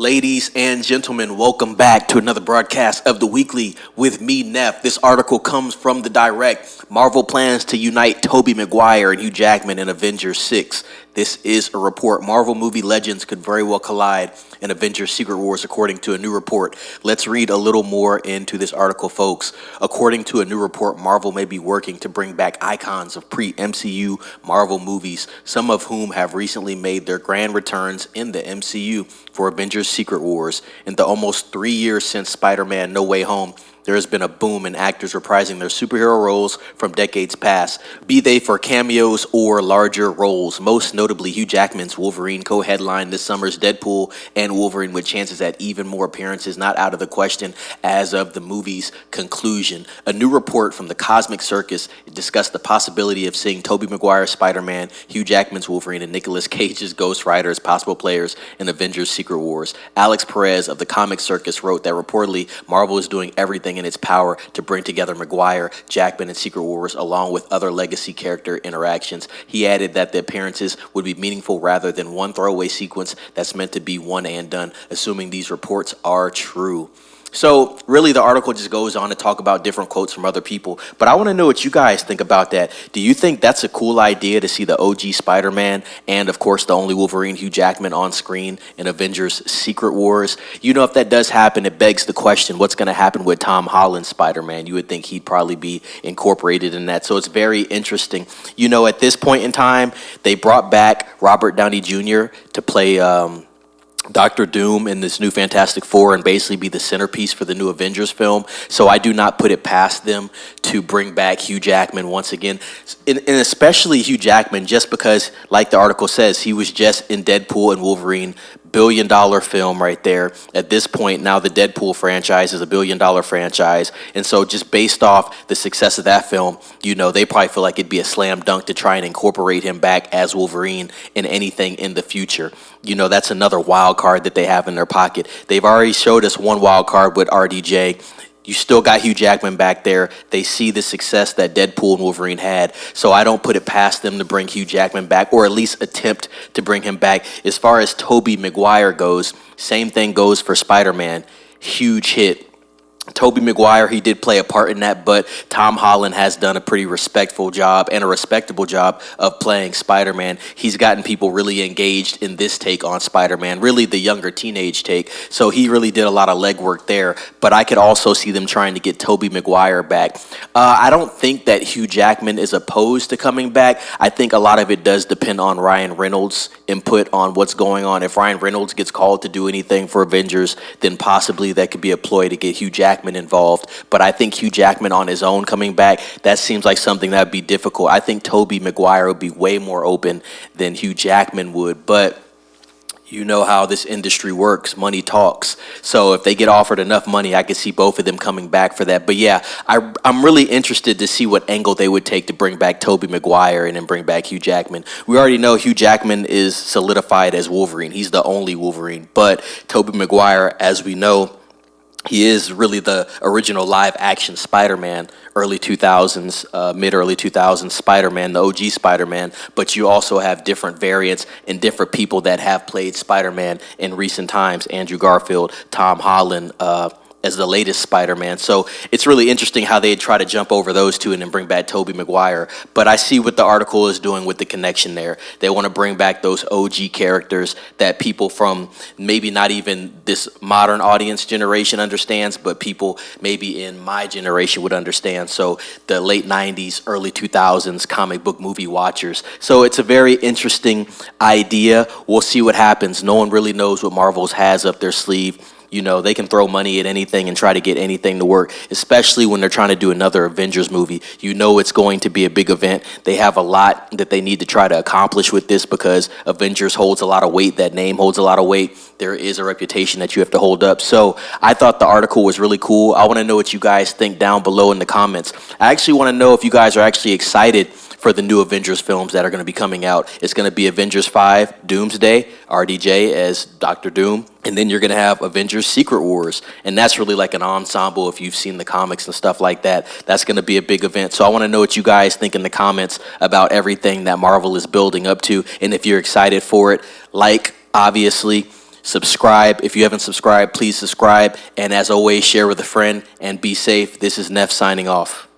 Ladies and gentlemen, welcome back to another broadcast of The Weekly with me, Neff. This article comes from The Direct. Marvel plans to unite Tobey Maguire and Hugh Jackman in Avengers 6. This is a report. Marvel movie legends could very well collide in Avengers Secret Wars, according to a new report. Let's read a little more into this article, folks. According to a new report, Marvel may be working to bring back icons of pre-MCU Marvel movies, some of whom have recently made their grand returns in the MCU for Avengers Secret Wars. In the almost 3 years since Spider-Man No Way Home, there has been a boom in actors reprising their superhero roles from decades past, be they for cameos or larger roles. Most notably, Hugh Jackman's Wolverine co-headlined this summer's Deadpool and Wolverine, with chances at even more appearances not out of the question as of the movie's conclusion. A new report from the Cosmic Circus discussed the possibility of seeing Tobey Maguire's Spider-Man, Hugh Jackman's Wolverine, and Nicolas Cage's Ghost Rider as possible players in Avengers Secret Wars. Alex Perez of the Comic Circus wrote that reportedly Marvel is doing everything in its power to bring together Maguire, Jackman, and Secret Wars, along with other legacy character interactions. He added that the appearances would be meaningful rather than one throwaway sequence that's meant to be one and done, assuming these reports are true. So really, the article just goes on to talk about different quotes from other people. But I want to know what you guys think about that. Do you think that's a cool idea to see the OG Spider-Man and, of course, the only Wolverine, Hugh Jackman, on screen in Avengers Secret Wars? You know, if that does happen, it begs the question, what's going to happen with Tom Holland's Spider-Man? You would think he'd probably be incorporated in that. So it's very interesting. You know, at this point in time, they brought back Robert Downey Jr. to play Dr.Doom in this new Fantastic Four and basically be the centerpiece for the new Avengers film. So I do not put it past them to bring back Hugh Jackman once again. And especially Hugh Jackman, just because, like the article says, he was just in Deadpool and Wolverine. Billion-dollar film right there. At this point, now the Deadpool franchise is a billion-dollar franchise. And so just based off the success of that film, you know, they probably feel like it'd be a slam dunk to try and incorporate him back as Wolverine in anything in the future. You know, that's another wild card that they have in their pocket. They've already showed us one wild card with RDJ. You still got Hugh Jackman back there. They see the success that Deadpool and Wolverine had. So I don't put it past them to bring Hugh Jackman back, or at least attempt to bring him back. As far as Tobey Maguire goes, same thing goes for Spider-Man. Huge hit. Tobey Maguire, he did play a part in that, but Tom Holland has done a pretty respectful job and a respectable job of playing Spider-Man. He's gotten people really engaged in this take on Spider-Man, really the younger teenage take. So he really did a lot of legwork there, but I could also see them trying to get Tobey Maguire back. I don't think that Hugh Jackman is opposed to coming back. I think a lot of it does depend on Ryan Reynolds' input on what's going on. If Ryan Reynolds gets called to do anything for Avengers, then possibly that could be a ploy to get Hugh Jackman involved. But I think Hugh Jackman on his own coming back, that seems like something that would be difficult. I think Tobey Maguire would be way more open than Hugh Jackman would, but you know how this industry works. Money talks. So if they get offered enough money, I could see both of them coming back for that. But yeah, I'm really interested to see what angle they would take to bring back Tobey Maguire and then bring back Hugh Jackman. We already know Hugh Jackman is solidified as Wolverine. He's the only Wolverine. But Tobey Maguire, as we know, he is really the original live-action Spider-Man, early 2000s, mid-early 2000s Spider-Man, the OG Spider-Man. But you also have different variants and different people that have played Spider-Man in recent times. Andrew Garfield, Tom Holland, as the latest Spider-Man. So it's really interesting how they try to jump over those two and then bring back Tobey Maguire. But I see what the article is doing with the connection there. They want to bring back those OG characters that people from maybe not even this modern audience generation understands, but people maybe in my generation would understand. So the late 90s, early 2000s comic book movie watchers. So it's a very interesting idea. We'll see what happens. No one really knows what Marvel's has up their sleeve. You know, they can throw money at anything and try to get anything to work, especially when they're trying to do another Avengers movie. You know it's going to be a big event. They have a lot that they need to try to accomplish with this because Avengers holds a lot of weight. That name holds a lot of weight. There is a reputation that you have to hold up. So I thought the article was really cool. I want to know what you guys think down below in the comments. I actually want to know if you guys are actually excited for the new Avengers films that are going to be coming out. It's going to be Avengers 5, Doomsday, RDJ as Dr. Doom, and then you're going to have Avengers Secret Wars, and that's really like an ensemble if you've seen the comics and stuff like that. That's going to be a big event. So I want to know what you guys think in the comments about everything that Marvel is building up to, and if you're excited for it. Like, obviously, Subscribe. If you haven't subscribed, please subscribe. And as always, share with a friend and be safe. This is Neff signing off.